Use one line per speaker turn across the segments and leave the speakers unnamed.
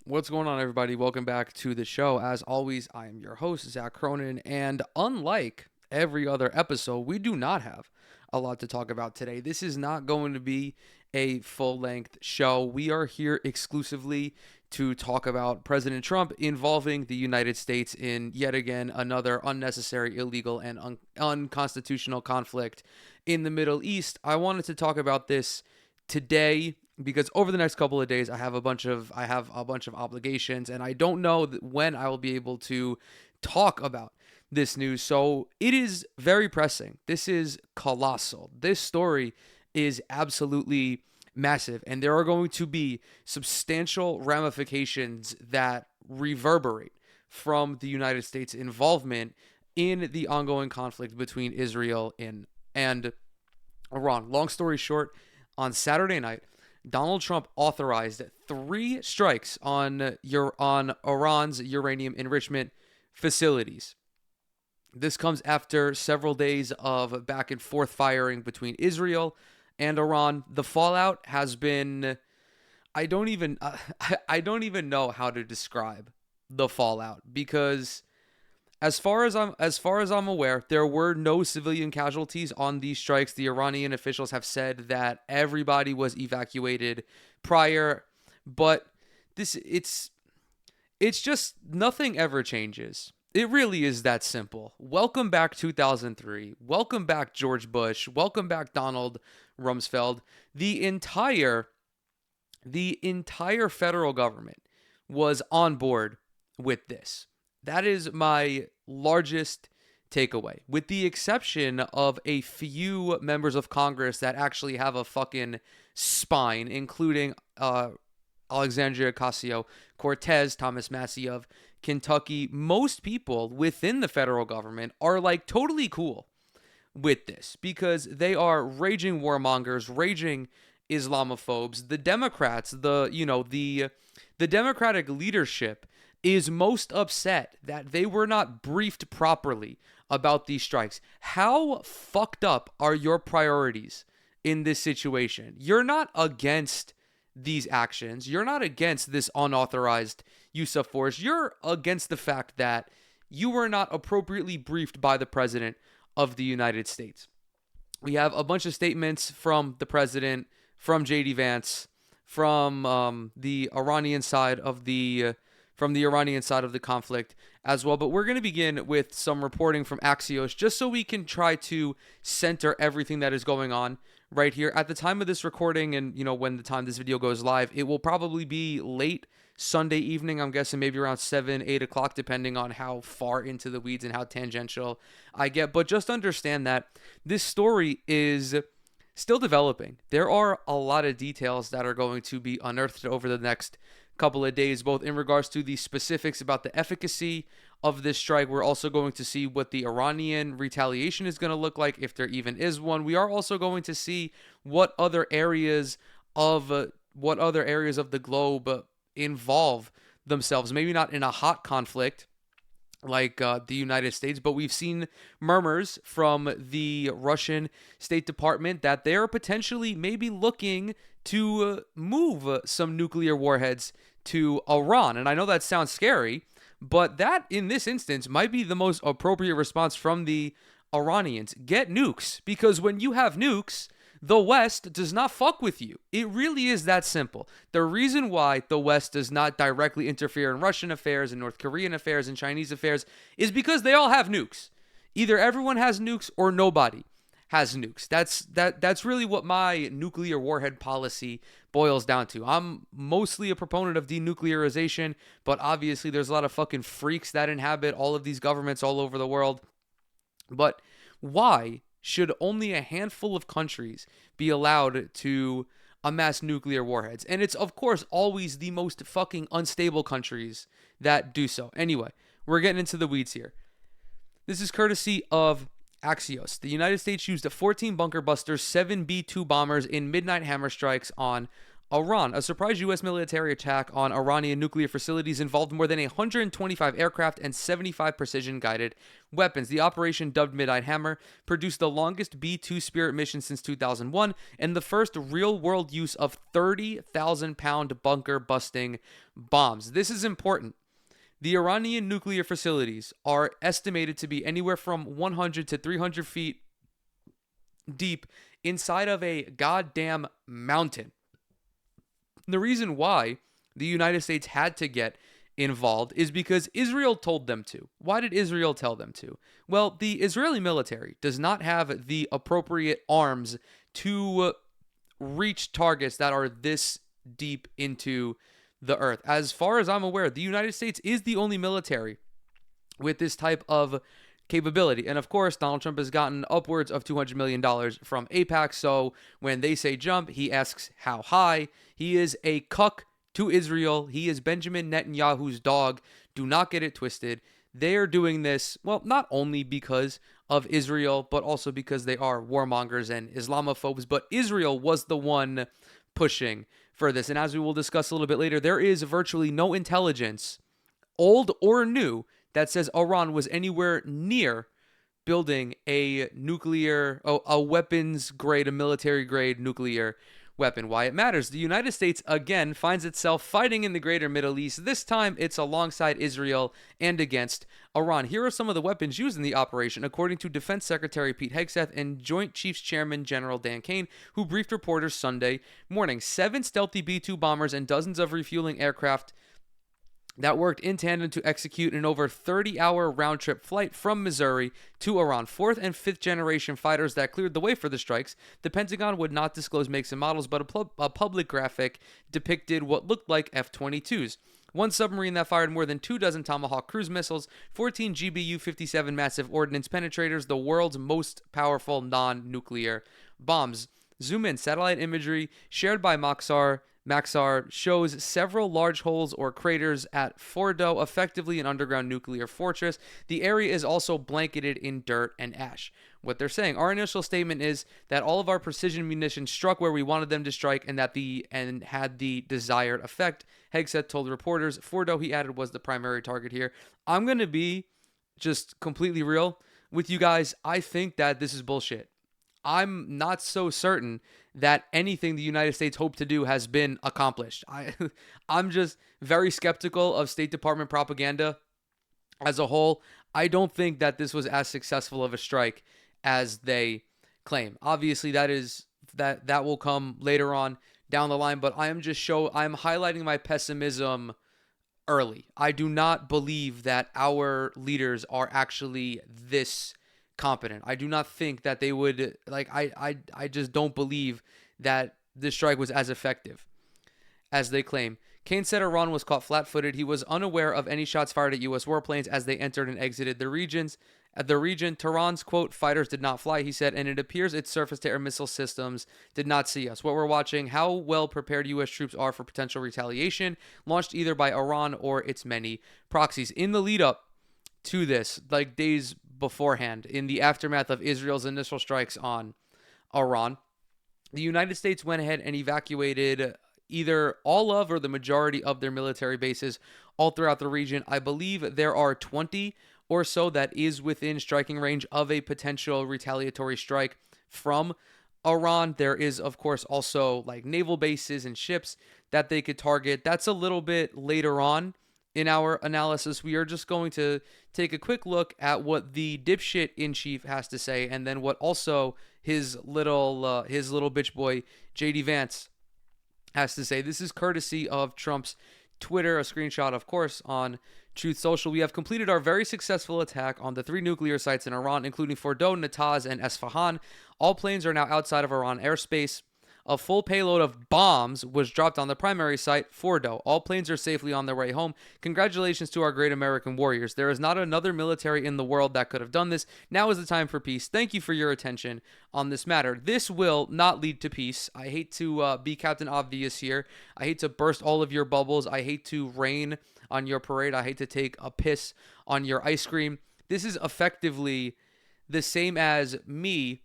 What's going on, everybody? Welcome back to the show. As always, I am your host, Zach Cronin, and unlike every other episode, we do not have a lot to talk about today. This is not going to be a full-length show. We are here exclusively to talk about President Trump involving the United States in yet again another unnecessary, illegal, and unconstitutional conflict in the Middle East. I wanted to talk about this today because over the next couple of days I have a bunch of obligations, and I don't know when I will be able to talk about this news. So it is very pressing. This is colossal. This story is absolutely massive, and there are going to be substantial ramifications that reverberate from the United States involvement in the ongoing conflict between Israel and Iran. Long story short, on Saturday night, Donald Trump authorized 3 strikes on Iran's uranium enrichment facilities. This comes after several days of back and forth firing between Israel and Iran. The fallout has been I don't even know how to describe the fallout, because as far as I'm aware, there were no civilian casualties on these strikes. The Iranian officials have said that everybody was evacuated prior, but it's just nothing ever changes. It really is that simple. Welcome back 2003. Welcome back George Bush. Welcome back Donald Rumsfeld. The entire federal government was on board with this. That is my largest takeaway, with the exception of a few members of Congress that actually have a fucking spine, including Alexandria Ocasio-Cortez, Thomas Massie of Kentucky. Most people within the federal government are like totally cool with this because they are raging warmongers, raging Islamophobes. The Democrats, the Democratic leadership is most upset that they were not briefed properly about these strikes. How fucked up are your priorities in this situation? You're not against these actions. You're not against this unauthorized use of force. You're against the fact that you were not appropriately briefed by the President of the United States. We have a bunch of statements from the President, from J.D. Vance, from the Iranian side of the conflict as well. But we're going to begin with some reporting from Axios just so we can try to center everything that is going on right here. At the time of this recording, and when the time this video goes live, it will probably be late Sunday evening. I'm guessing maybe around 7, 8 o'clock, depending on how far into the weeds and how tangential I get. But just understand that this story is still developing. There are a lot of details that are going to be unearthed over the next couple of days, both in regards to the specifics about the efficacy of this strike. We're also going to see what the Iranian retaliation is going to look like, if there even is one. We are also going to see what other areas of the globe involve themselves, maybe not in a hot conflict like the United States, but we've seen murmurs from the Russian State Department that they are potentially maybe looking to move some nuclear warheads to Iran. And I know that sounds scary, but that in this instance might be the most appropriate response from the Iranians. Get nukes, because when you have nukes, the West does not fuck with you. It really is that simple. The reason why the West does not directly interfere in Russian affairs and North Korean affairs and Chinese affairs is because they all have nukes. Either everyone has nukes or nobody has nukes. That's really what my nuclear warhead policy boils down to. I'm mostly a proponent of denuclearization, but obviously there's a lot of fucking freaks that inhabit all of these governments all over the world. But why should only a handful of countries be allowed to amass nuclear warheads? And it's, of course, always the most fucking unstable countries that do so. Anyway, we're getting into the weeds here. This is courtesy of Axios. The United States used 14 bunker busters, 7 B-2 bombers in midnight hammer strikes on Iran, a surprise U.S. military attack on Iranian nuclear facilities involved more than 125 aircraft and 75 precision-guided weapons. The operation, dubbed Midnight Hammer, produced the longest B-2 Spirit mission since 2001 and the first real-world use of 30,000-pound bunker-busting bombs. This is important. The Iranian nuclear facilities are estimated to be anywhere from 100 to 300 feet deep inside of a goddamn mountain. The reason why the United States had to get involved is because Israel told them to. Why did Israel tell them to? Well, the Israeli military does not have the appropriate arms to reach targets that are this deep into the earth. As far as I'm aware, the United States is the only military with this type of capability. And of course, Donald Trump has gotten upwards of $200 million from AIPAC. So when they say jump, he asks how high. He is a cuck to Israel. He is Benjamin Netanyahu's dog. Do not get it twisted. They are doing this, well, not only because of Israel, but also because they are warmongers and Islamophobes. But Israel was the one pushing for this. And as we will discuss a little bit later, there is virtually no intelligence, old or new, that says Iran was anywhere near building a nuclear, a weapons grade, a military grade nuclear weapon. Why it matters. The United States again finds itself fighting in the greater Middle East. This time it's alongside Israel and against Iran. Here are some of the weapons used in the operation, according to Defense Secretary Pete Hegseth and Joint Chiefs Chairman General Dan Kane, who briefed reporters Sunday morning. 7 stealthy B-2 bombers and dozens of refueling aircraft that worked in tandem to execute an over 30-hour round-trip flight from Missouri to Iran. 4th and 5th generation fighters that cleared the way for the strikes. The Pentagon would not disclose makes and models, but a public graphic depicted what looked like F-22s. 1 submarine that fired more than 24 Tomahawk cruise missiles, 14 GBU-57 massive ordnance penetrators, the world's most powerful non-nuclear bombs. Zoom in. Satellite imagery shared by Maxar shows several large holes or craters at Fordo, effectively an underground nuclear fortress. The area is also blanketed in dirt and ash. What they're saying, our initial statement is that all of our precision munitions struck where we wanted them to strike and had the desired effect. Hegseth told reporters. Fordo, he added, was the primary target here. I'm going to be just completely real with you guys. I think that this is bullshit. I'm not so certain that anything the United States hoped to do has been accomplished. I'm just very skeptical of State Department propaganda as a whole. I don't think that this was as successful of a strike as they claim. Obviously, that will come later on down the line, but I'm highlighting my pessimism early. I do not believe that our leaders are actually this competent. I do not think that they would, I just don't believe that this strike was as effective as they claim. Kane said Iran was caught flat-footed. He was unaware of any shots fired at U.S. warplanes as they entered and exited the region. Tehran's, quote, fighters did not fly, he said, and it appears its surface-to-air missile systems did not see us. What we're watching, how well prepared U.S. troops are for potential retaliation, launched either by Iran or its many proxies. In the lead-up to this, like days beforehand, in the aftermath of Israel's initial strikes on Iran, the United States went ahead and evacuated either all of or the majority of their military bases all throughout the region. I believe there are 20 or so that is within striking range of a potential retaliatory strike from Iran. There is, of course, also like naval bases and ships that they could target. That's a little bit later on in our analysis. We are just going to take a quick look at what the dipshit in chief has to say, and then what also his little bitch boy JD Vance has to say. This is courtesy of Trump's Twitter, a screenshot, of course, on Truth Social. We have completed our very successful attack on the 3 nuclear sites in Iran, including Fordo, Natanz, and Esfahan. All planes are now outside of Iran airspace. A full payload of bombs was dropped on the primary site, Fordo. All planes are safely on their way home. Congratulations to our great American warriors. There is not another military in the world that could have done this. Now is the time for peace. Thank you for your attention on this matter. This will not lead to peace. I hate to be Captain Obvious here. I hate to burst all of your bubbles. I hate to rain on your parade. I hate to take a piss on your ice cream. This is effectively the same as me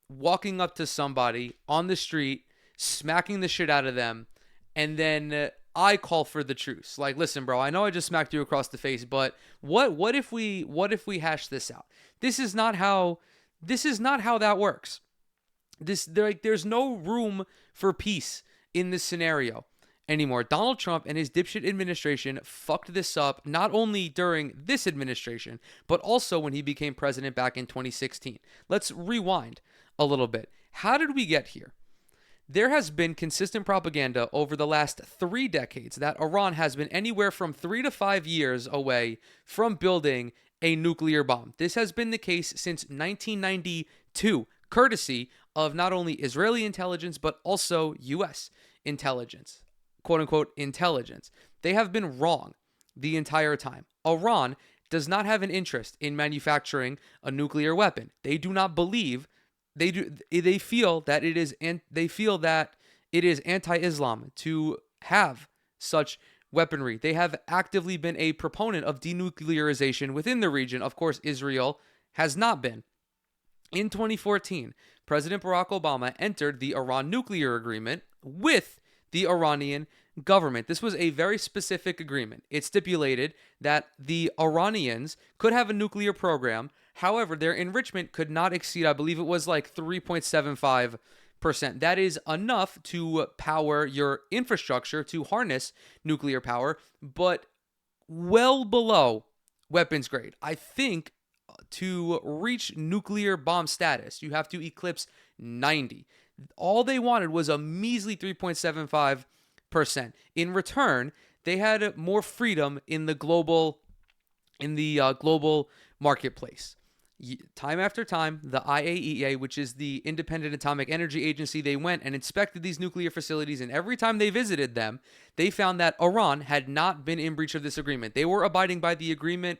walking up to somebody on the street, smacking the shit out of them, and then I call for the truce. Like, listen, bro, I know I just smacked you across the face, but what if we hash this out? This is not how that works. There's no room for peace in this scenario anymore. Donald Trump and his dipshit administration fucked this up not only during this administration, but also when he became president back in 2016. Let's rewind a little bit. How did we get here? There has been consistent propaganda over the last 3 decades that Iran has been anywhere from 3 to 5 years away from building a nuclear bomb. This has been the case since 1992, courtesy of not only Israeli intelligence, but also U.S. intelligence, quote unquote intelligence. They have been wrong the entire time. Iran does not have an interest in manufacturing a nuclear weapon. They do not believe they feel that it is anti-Islam to have such weaponry. They have actively been a proponent of denuclearization within the region. Of course, Israel has not been. In 2014, President Barack Obama entered the Iran nuclear agreement with the Iranian government. This was a very specific agreement. It stipulated that the Iranians could have a nuclear program. However, their enrichment could not exceed, I believe it was like 3.75%. That is enough to power your infrastructure to harness nuclear power, but well below weapons grade. I think to reach nuclear bomb status, you have to eclipse 90. All they wanted was a measly 3.75%. In return, they had more freedom in the global marketplace. Time after time, the IAEA, which is the Independent Atomic Energy Agency, they went and inspected these nuclear facilities, and every time they visited them, they found that Iran had not been in breach of this agreement. They were abiding by the agreement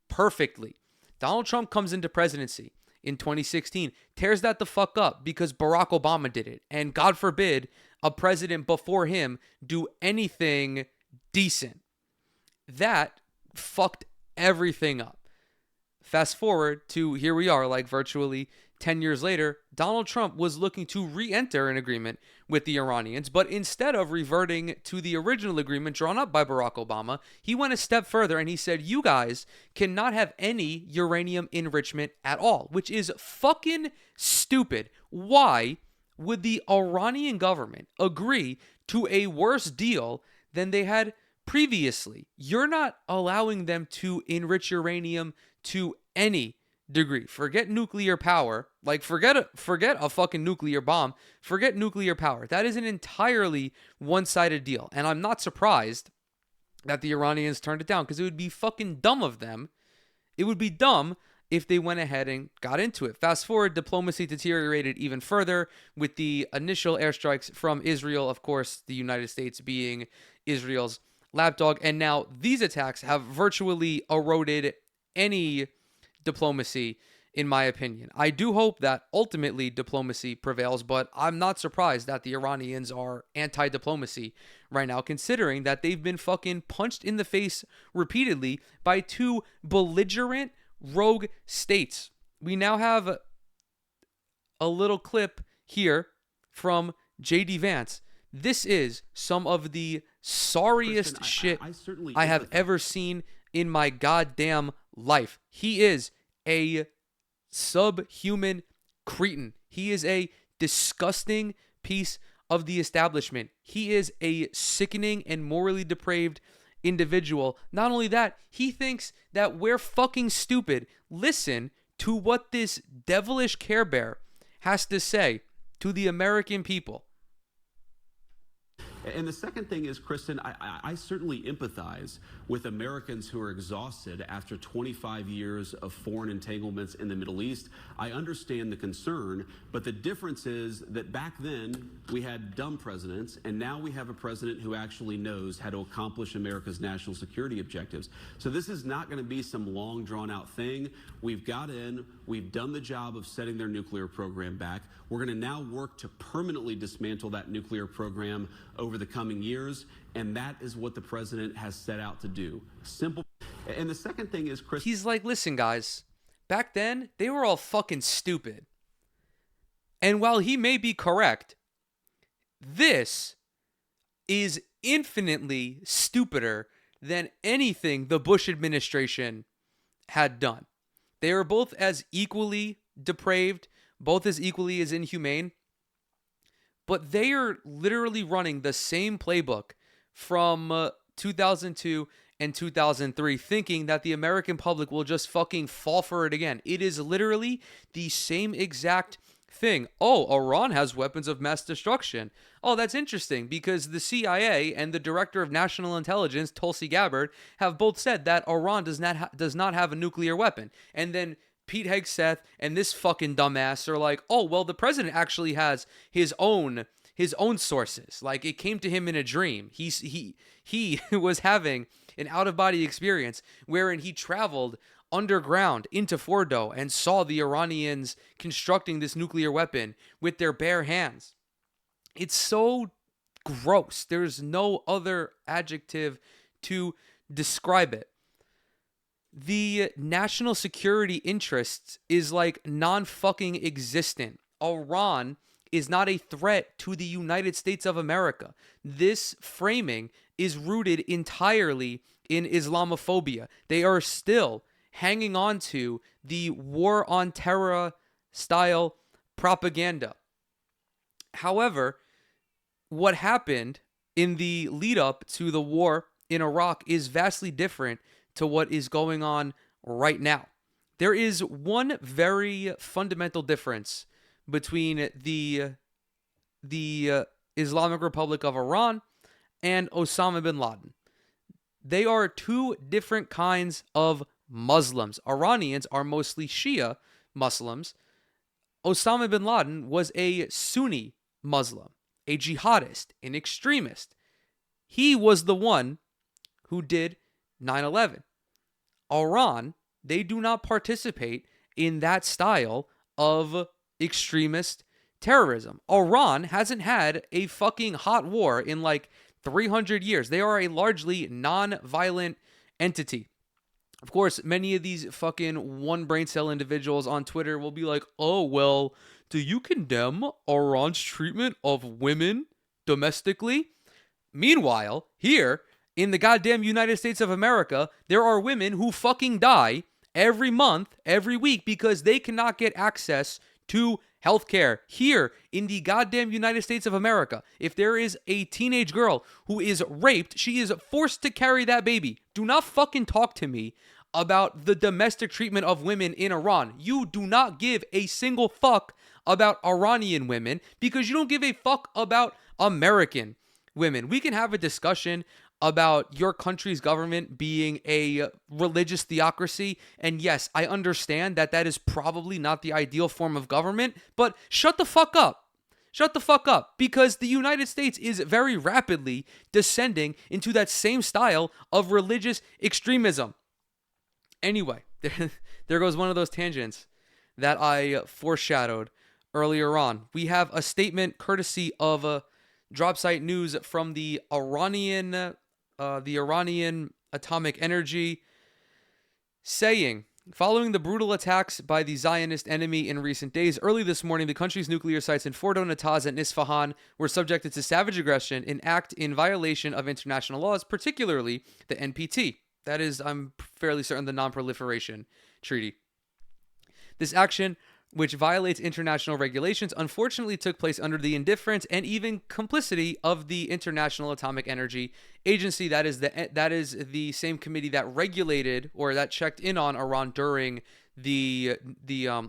perfectly. Donald Trump comes into presidency in 2016, tears that the fuck up because Barack Obama did it, and God forbid a president before him do anything decent. That fucked everything up. Fast forward to here we are, like virtually 10 years later, Donald Trump was looking to re-enter an agreement with the Iranians, but instead of reverting to the original agreement drawn up by Barack Obama, he went a step further and he said, you guys cannot have any uranium enrichment at all, which is fucking stupid. Why would the Iranian government agree to a worse deal than they had previously? You're not allowing them to enrich uranium to any degree. Forget nuclear power. Like, forget a fucking nuclear bomb. Forget nuclear power. That is an entirely one-sided deal. And I'm not surprised that the Iranians turned it down, because it would be fucking dumb of them. It would be dumb if they went ahead and got into it. Fast forward, diplomacy deteriorated even further with the initial airstrikes from Israel, of course, the United States being Israel's lapdog. And now these attacks have virtually eroded any diplomacy, in my opinion. I do hope that ultimately diplomacy prevails, but I'm not surprised that the Iranians are anti-diplomacy right now, considering that they've been fucking punched in the face repeatedly by 2 belligerent rogue states. We now have a little clip here from J.D. Vance. This is some of the sorriest shit I have ever seen in my goddamn life. He is a subhuman cretin. He is a disgusting piece of the establishment. He is a sickening and morally depraved individual. Not only that, he thinks that we're fucking stupid. Listen to what this devilish Care Bear has to say to the American people.
And the second thing is, Kristen, I certainly empathize with Americans who are exhausted after 25 years of foreign entanglements in the Middle East. I understand the concern, but the difference is that back then we had dumb presidents, and now we have a president who actually knows how to accomplish America's national security objectives. So this is not going to be some long, drawn-out thing. We've got in, we've done the job of setting their nuclear program back. We're going to now work to permanently dismantle that nuclear program over the coming years, and that is what the president has set out to do. Simple. And the second thing is, Chris.
He's like, listen, guys, back then, they were all fucking stupid. And while he may be correct, this is infinitely stupider than anything the Bush administration had done. They are both as equally depraved, both as equally as inhumane, but they are literally running the same playbook from 2002 and 2003, thinking that the American public will just fucking fall for it again. It is literally the same exact thing. Oh, Iran has weapons of mass destruction. Oh, that's interesting because the CIA and the Director of National Intelligence, Tulsi Gabbard, have both said that Iran does not have a nuclear weapon. And then Pete Hegseth and this fucking dumbass are like, oh, well, the president actually has his own sources. Like, it came to him in a dream. He was having an out-of-body experience wherein he traveled underground into Fordo and saw the Iranians constructing this nuclear weapon with their bare hands. It's so gross. There's no other adjective to describe it. The national security interests is like non-fucking existent. Iran is not a threat to the United States of America. This framing is rooted entirely in Islamophobia. They are still hanging on to the war on terror style propaganda. However, what happened in the lead up to the war in Iraq is vastly different to what is going on right now. There is one very fundamental difference between the Islamic Republic of Iran and Osama bin Laden. They are two different kinds of Muslims. Iranians are mostly Shia Muslims. Osama bin Laden was a Sunni Muslim, a jihadist, an extremist. He was the one who did 9/11. Iran, they do not participate in that style of extremist terrorism. Iran hasn't had a fucking hot war in like 300 years. They are a largely non-violent entity. Of course, many of these fucking one brain cell individuals on Twitter will be like, oh, well, do you condemn Iran's treatment of women domestically? Meanwhile, here in the goddamn United States of America, there are women who fucking die every month, every week, because they cannot get access to healthcare. Here in the goddamn United States of America, if there is a teenage girl who is raped, she is forced to carry that baby. Do not fucking talk to me about the domestic treatment of women in Iran. You do not give a single fuck about Iranian women because you don't give a fuck about American women. We can have a discussion about your country's government being a religious theocracy. And yes, I understand that that is probably not the ideal form of government, but shut the fuck up. Shut the fuck up, because the United States is very rapidly descending into that same style of religious extremism. Anyway, there goes one of those tangents that I foreshadowed earlier on. We have a statement courtesy of Drop Site News from the Iranian Atomic Energy, saying, following the brutal attacks by the Zionist enemy in recent days, early this morning, the country's nuclear sites in Fordo, Natanz, and Isfahan were subjected to savage aggression, an act in violation of international laws, particularly the NPT. That is, I'm fairly certain, the Non-Proliferation Treaty. This action, which violates international regulations, unfortunately took place under the indifference and even complicity of the International Atomic Energy Agency. That is the same committee that regulated or that checked in on Iran during the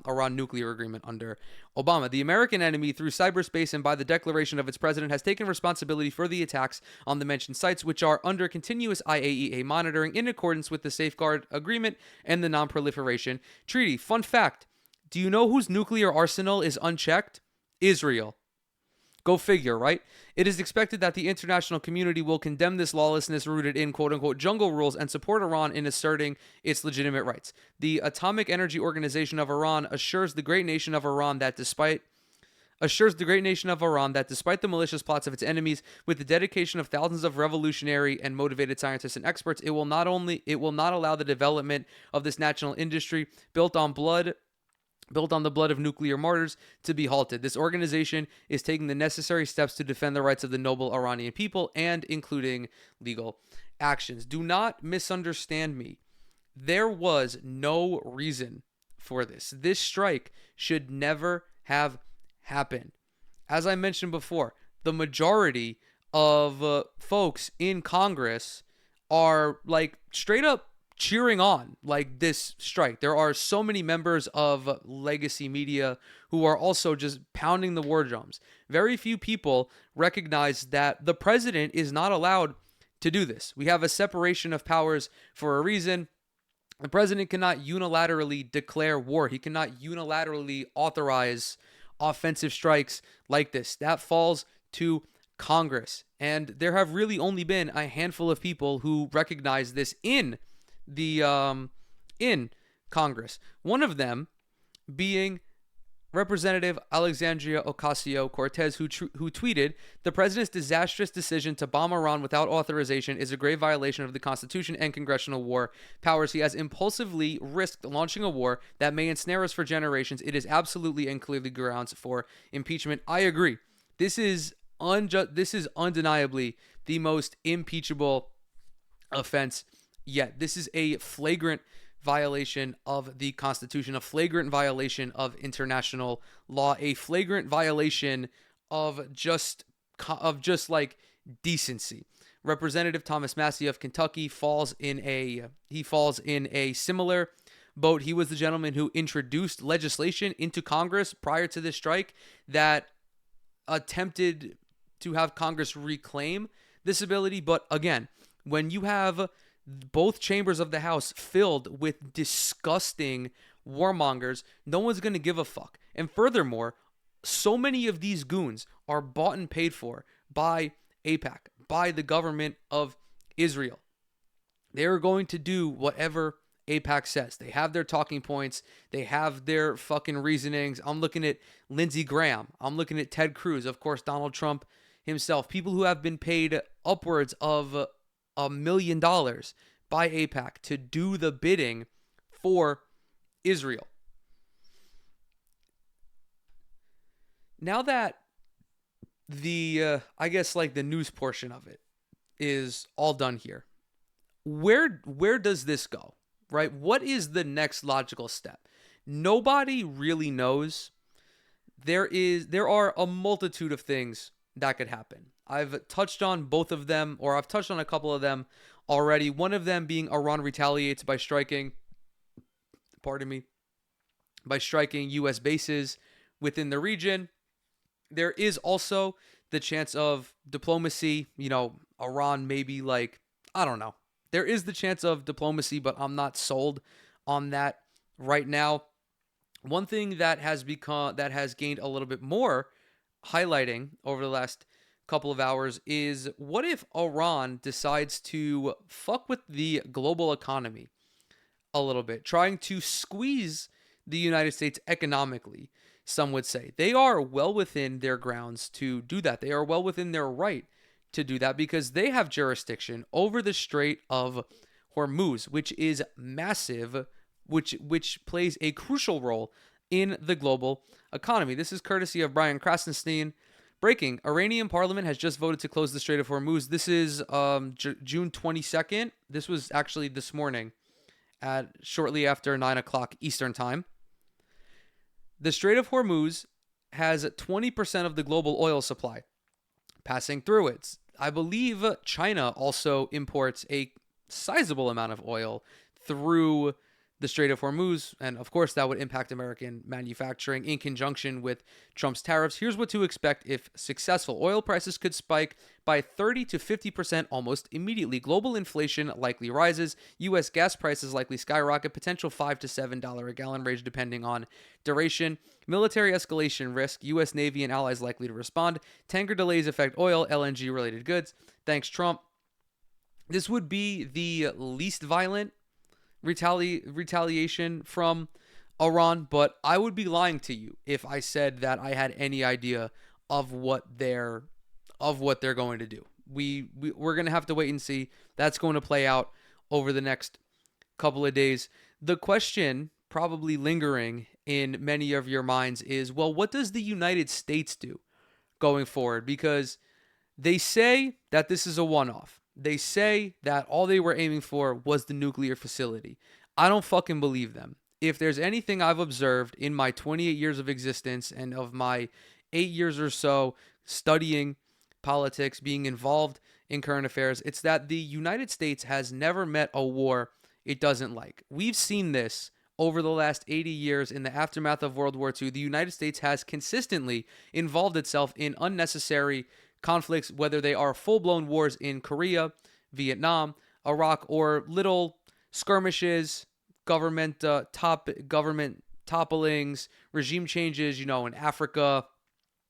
Iran nuclear agreement under Obama. The American enemy, through cyberspace and by the declaration of its president, has taken responsibility for the attacks on the mentioned sites, which are under continuous IAEA monitoring in accordance with the Safeguard Agreement and the Non-Proliferation Treaty. Fun fact: do you know whose nuclear arsenal is unchecked? Israel. Go figure, right? It is expected that the international community will condemn this lawlessness rooted in quote-unquote jungle rules and support Iran in asserting its legitimate rights. The Atomic Energy Organization of Iran assures the great nation of Iran that despite the malicious plots of its enemies, with the dedication of thousands of revolutionary and motivated scientists and experts, it will not allow the development of this national industry built on blood, built on the blood of nuclear martyrs, to be halted. This organization is taking the necessary steps to defend the rights of the noble Iranian people and including legal actions. Do not misunderstand me. There was no reason for this. This strike should never have happened. As I mentioned before, the majority of folks in Congress are like straight up cheering on like this strike. There are so many members of legacy media who are also just pounding the war drums. Very few people recognize that the president is not allowed to do this. We have a separation of powers for a reason. The president cannot unilaterally declare war. He cannot unilaterally authorize offensive strikes like this. That falls to Congress. And there have really only been a handful of people who recognize this in Congress. One of them being Representative Alexandria Ocasio-Cortez, who tweeted, "The president's disastrous decision to bomb Iran without authorization is a grave violation of the Constitution and congressional war powers. He has impulsively risked launching a war that may ensnare us for generations. It is absolutely and clearly grounds for impeachment." I agree. This is undeniably the most impeachable offense yet. This is a flagrant violation of the Constitution, a flagrant violation of international law, a flagrant violation of just like decency. Representative Thomas Massie of Kentucky falls in a similar boat. He was the gentleman who introduced legislation into Congress prior to this strike that attempted to have Congress reclaim this ability. But again, when you have both chambers of the House filled with disgusting warmongers, no one's going to give a fuck. And furthermore, so many of these goons are bought and paid for by AIPAC, by the government of Israel. They are going to do whatever AIPAC says. They have their talking points. They have their fucking reasonings. I'm looking at Lindsey Graham. I'm looking at Ted Cruz. Of course, Donald Trump himself. People who have been paid upwards of $1 million by AIPAC to do the bidding for Israel. Now that the news portion of it is all done here, where does this go? Right? What is the next logical step? Nobody really knows. There are a multitude of things that could happen. I've touched on both of them, or I've touched on a couple of them already. One of them being Iran retaliates by striking U.S. bases within the region. There is also the chance of diplomacy. Iran maybe I don't know. There is the chance of diplomacy, but I'm not sold on that right now. One thing that has gained a little bit more highlighting over the last couple of hours is, what if Iran decides to fuck with the global economy a little bit, trying to squeeze the United States economically? Some would say they are well within their grounds to do that. They are well within their right to do that because they have jurisdiction over the Strait of Hormuz, which is massive, which plays a crucial role in the global economy. This is courtesy of Brian Krasenstein. Breaking: Iranian parliament has just voted to close the Strait of Hormuz. This is June 22nd. This was actually this morning at shortly after 9 o'clock Eastern time. The Strait of Hormuz has 20% of the global oil supply passing through it. I believe China also imports a sizable amount of oil through the Strait of Hormuz, and of course that would impact American manufacturing in conjunction with Trump's tariffs. Here's what to expect if successful. Oil prices could spike by 30 to 50% almost immediately. Global inflation likely rises. U.S. gas prices likely skyrocket. Potential $5 to $7 a gallon range depending on duration. Military escalation risk. U.S. Navy and allies likely to respond. Tanker delays affect oil, LNG related goods. Thanks, Trump. This would be the least violent retaliation from Iran, but I would be lying to you if I said that I had any idea of what they're going to do. We're going to have to wait and see. That's going to play out over the next couple of days. The question probably lingering in many of your minds is, well, what does the United States do going forward? Because they say that this is a one-off. They say that all they were aiming for was the nuclear facility. I don't fucking believe them. If there's anything I've observed in my 28 years of existence and of my 8 years or so studying politics, being involved in current affairs, it's that the United States has never met a war it doesn't like. We've seen this over the last 80 years in the aftermath of World War II. The United States has consistently involved itself in unnecessary conflicts, whether they are full-blown wars in Korea, Vietnam, Iraq, or little skirmishes, government topplings, regime changes, in Africa,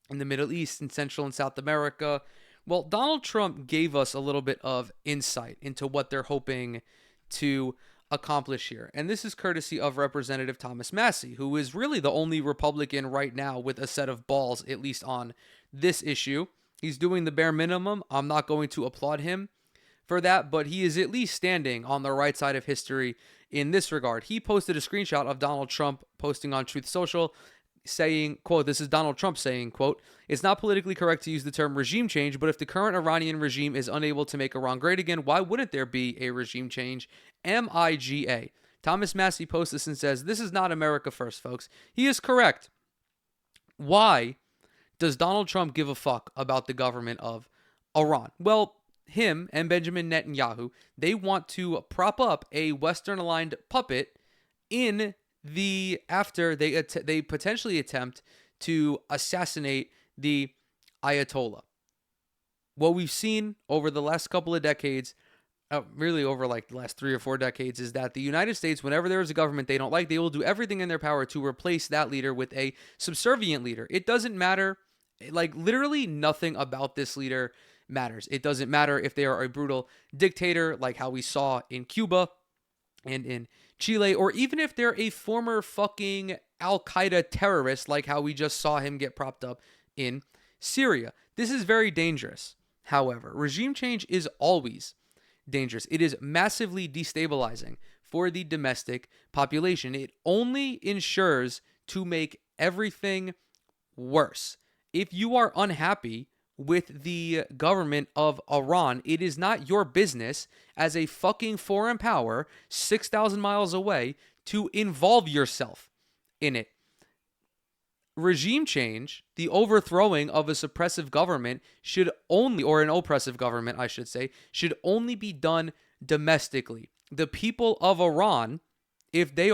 in the Middle East, in Central and South America. Well, Donald Trump gave us a little bit of insight into what they're hoping to accomplish here. And this is courtesy of Representative Thomas Massie, who is really the only Republican right now with a set of balls, at least on this issue. He's doing the bare minimum. I'm not going to applaud him for that, but he is at least standing on the right side of history in this regard. He posted a screenshot of Donald Trump posting on Truth Social saying, quote, this is Donald Trump saying, quote, it's not politically correct to use the term regime change, but if the current Iranian regime is unable to make Iran great again, why wouldn't there be a regime change? MIGA. Thomas Massie posts this and says, this is not America first, folks. He is correct. Why does Donald Trump give a fuck about the government of Iran? Well, him and Benjamin Netanyahu, they want to prop up a Western-aligned puppet in after they potentially attempt to assassinate the Ayatollah. What we've seen over the last couple of decades, really over like the last 3 or 4 decades, is that the United States, whenever there is a government they don't like, they will do everything in their power to replace that leader with a subservient leader. It doesn't matter, like literally nothing about this leader matters. It doesn't matter if they are a brutal dictator like how we saw in Cuba and in Chile, or even if they're a former fucking Al-Qaeda terrorist like how we just saw him get propped up in Syria. This is very dangerous. However, regime change is always dangerous. It is massively destabilizing for the domestic population. It only ensures to make everything worse. If you are unhappy with the government of Iran, it is not your business as a fucking foreign power 6,000 miles away to involve yourself in it. Regime change, the overthrowing of a suppressive government should only, or an oppressive government, I should say, should only be done domestically. The people of Iran, if they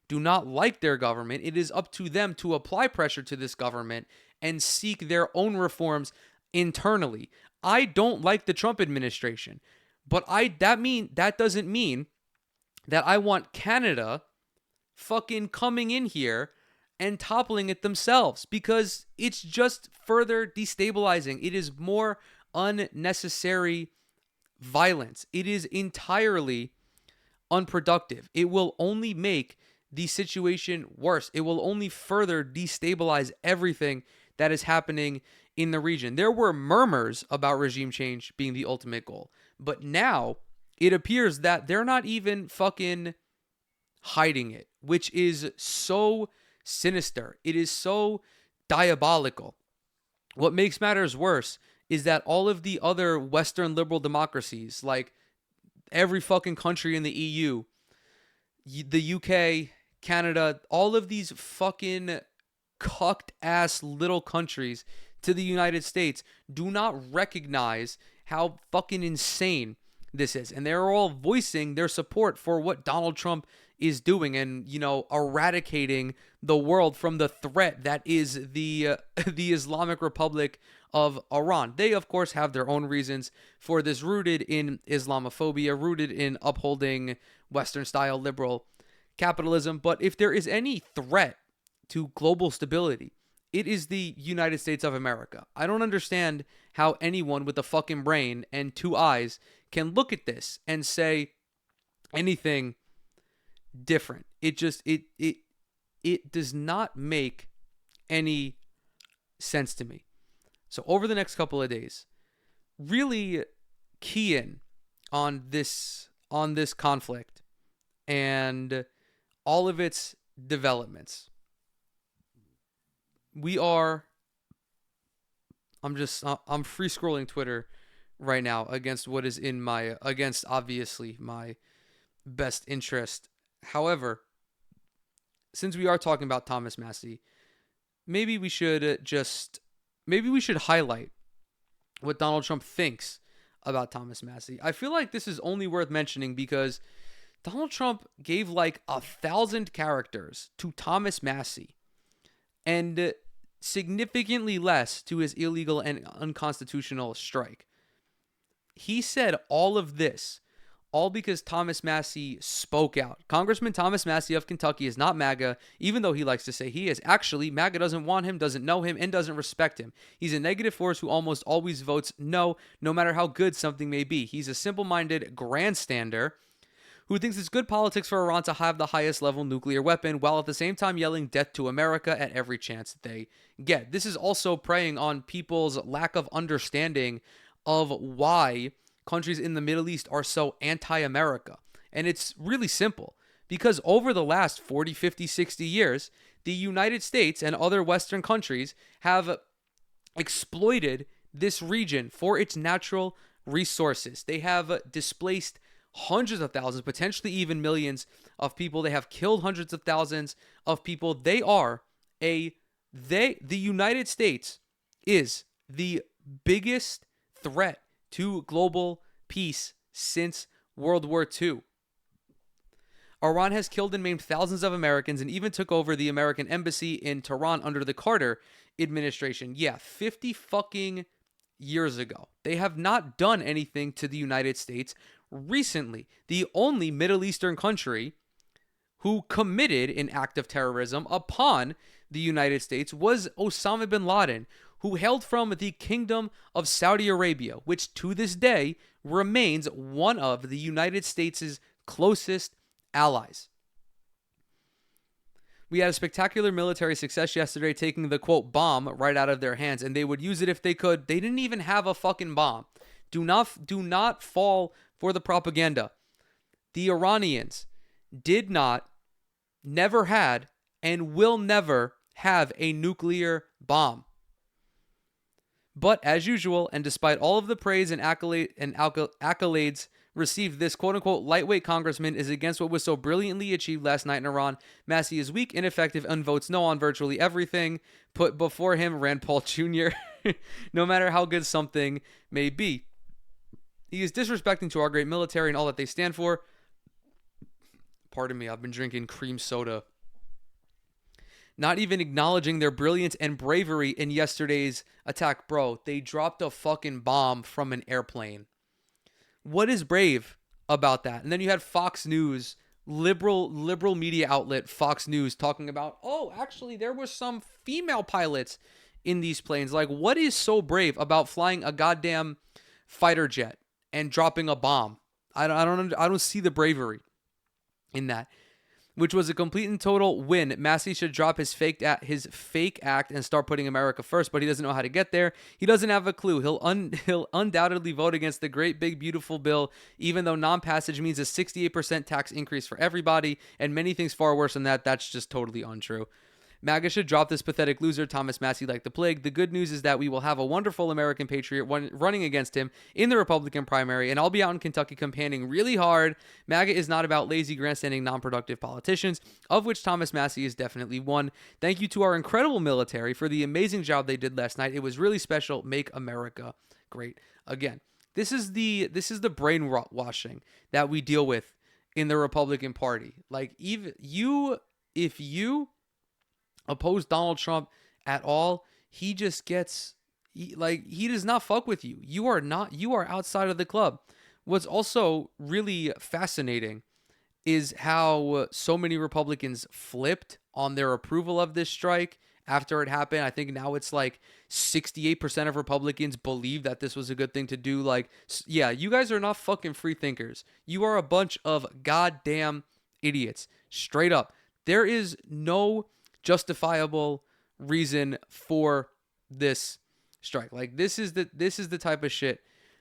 do not like their government, it is up to them to apply pressure to this government and seek their own reforms internally. I don't like the Trump administration, but that doesn't mean that I want Canada fucking coming in here and toppling it themselves, because it's just further destabilizing. It is more unnecessary violence. It is entirely unproductive. It will only make the situation worse. It will only further destabilize everything that is happening in the region. There were murmurs about regime change being the ultimate goal, but now it appears that they're not even fucking hiding it, which is so sinister. It is so diabolical. What makes matters worse is that all of the other Western liberal democracies, like every fucking country in the EU, the UK, Canada, all of these fucking cucked ass little countries to the United States do not recognize how fucking insane this is. And they're all voicing their support for what Donald Trump is doing and, eradicating the world from the threat that is the Islamic Republic of Iran. They, of course, have their own reasons for this, rooted in Islamophobia, rooted in upholding Western-style liberal capitalism. But if there is any threat to global stability, it is the United States of America. I don't understand how anyone with a fucking brain and 2 eyes can look at this and say anything different. It does not make any sense to me. So over the next couple of days, really key in on this conflict and all of its developments. We are. I'm free scrolling Twitter right now against what is in my against obviously my best interest. However, since we are talking about Thomas Massey, maybe we should highlight what Donald Trump thinks about Thomas Massey. I feel like this is only worth mentioning because Donald Trump gave like 1,000 characters to Thomas Massey and significantly less to his illegal and unconstitutional strike. He said all of this all because Thomas Massey spoke out. Congressman Thomas Massey of Kentucky is not MAGA, even though he likes to say he is. Actually, MAGA doesn't want him, doesn't know him, and doesn't respect him. He's a negative force who almost always votes no matter how good something may be. He's a simple-minded grandstander who thinks it's good politics for Iran to have the highest level nuclear weapon, while at the same time yelling death to America at every chance they get. This is also preying on people's lack of understanding of why countries in the Middle East are so anti-America. And it's really simple. Because over the last 40, 50, 60 years, the United States and other Western countries have exploited this region for its natural resources. They have displaced hundreds of thousands, potentially even millions of people. They have killed hundreds of thousands of people. The United States is the biggest threat to global peace since World War II. Iran has killed and maimed thousands of Americans and even took over the American embassy in Tehran under the Carter administration. Yeah, 50 fucking years ago. They have not done anything to the United States recently. The only Middle Eastern country who committed an act of terrorism upon the United States was Osama bin Laden, who hailed from the Kingdom of Saudi Arabia, which to this day remains one of the United States' closest allies. We had a spectacular military success yesterday, taking the, quote, bomb right out of their hands, and they would use it if they could. They didn't even have a fucking bomb. Do not fall for the propaganda. The Iranians did not, never had, and will never have a nuclear bomb. But as usual, and despite all of the praise and accolades received, this quote-unquote lightweight congressman is against what was so brilliantly achieved last night in Iran. Massey is weak, ineffective, and votes no on virtually everything put before him, Rand Paul Jr., no matter how good something may be. He is disrespecting to our great military and all that they stand for. Pardon me, I've been drinking cream soda. Not even acknowledging their brilliance and bravery in yesterday's attack. Bro, they dropped a fucking bomb from an airplane. What is brave about that? And then you had Fox News, liberal media outlet Fox News, talking about, oh, actually, there were some female pilots in these planes. Like, what is so brave about flying a goddamn fighter jet and dropping a bomb? I don't see the bravery in that. Which was a complete and total win. Massey should drop his fake act and start putting America first, but he doesn't know how to get there. He doesn't have a clue. He'll undoubtedly vote against the great big beautiful bill, even though non-passage means a 68% tax increase for everybody, and many things far worse than that. That's just totally untrue. MAGA should drop this pathetic loser, Thomas Massey, like the plague. The good news is that we will have a wonderful American patriot running against him in the Republican primary, and I'll be out in Kentucky campaigning really hard. MAGA is not about lazy, grandstanding, non-productive politicians, of which Thomas Massey is definitely one. Thank you to our incredible military for the amazing job they did last night. It was really special. Make America great again. This is the brainwashing that we deal with in the Republican Party. Like, if you oppose Donald Trump at all, he just gets, he does not fuck with you. You are outside of the club. What's also really fascinating is how so many Republicans flipped on their approval of this strike after it happened. I think now it's like 68% of Republicans believe that this was a good thing to do. Like, yeah, you guys are not fucking free thinkers. You are a bunch of goddamn idiots. Straight up. There is no justifiable reason for this strike. Like, this is the type of shit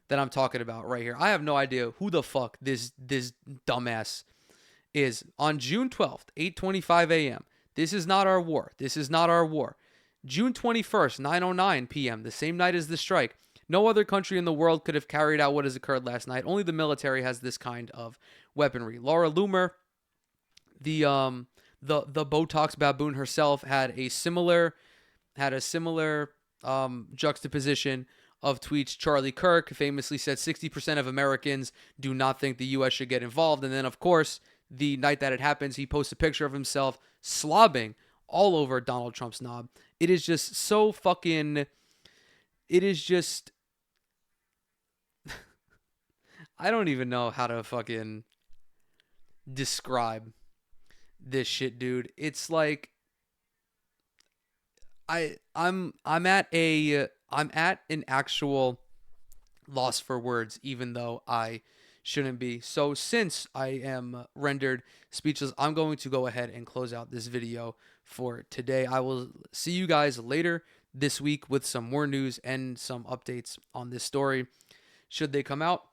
that I'm talking about right here. I have no idea who the fuck this dumbass is on June 12th, 8:25 a.m. This is not our war. This is not our war. June 21st, 9:09 p.m., the same night as the strike. No other country in the world could have carried out what has occurred last night. Only the military has this kind of weaponry. Laura Loomer, the Botox baboon herself, had a similar juxtaposition of tweets. Charlie Kirk famously said 60% of Americans do not think the U.S. should get involved. And then, of course, the night that it happens, he posts a picture of himself slobbing all over Donald Trump's knob. It is just so fucking... It is just... I don't even know how to fucking describe this shit, dude. It's like... I'm at an actual loss for words, even though I shouldn't be. So since I am rendered speechless, I'm going to go ahead and close out this video for today. I will see you guys later this week with some more news and some updates on this story, should they come out.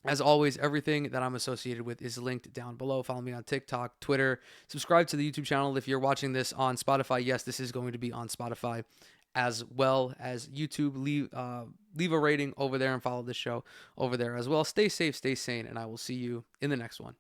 As always, everything that I'm associated with is linked down below. Follow me on TikTok, Twitter. Subscribe to the YouTube channel if you're watching this on Spotify. Yes, this is going to be on Spotify as well as YouTube. Leave a rating over there and follow the show over there as well. Stay safe, stay sane, and I will see you in the next one.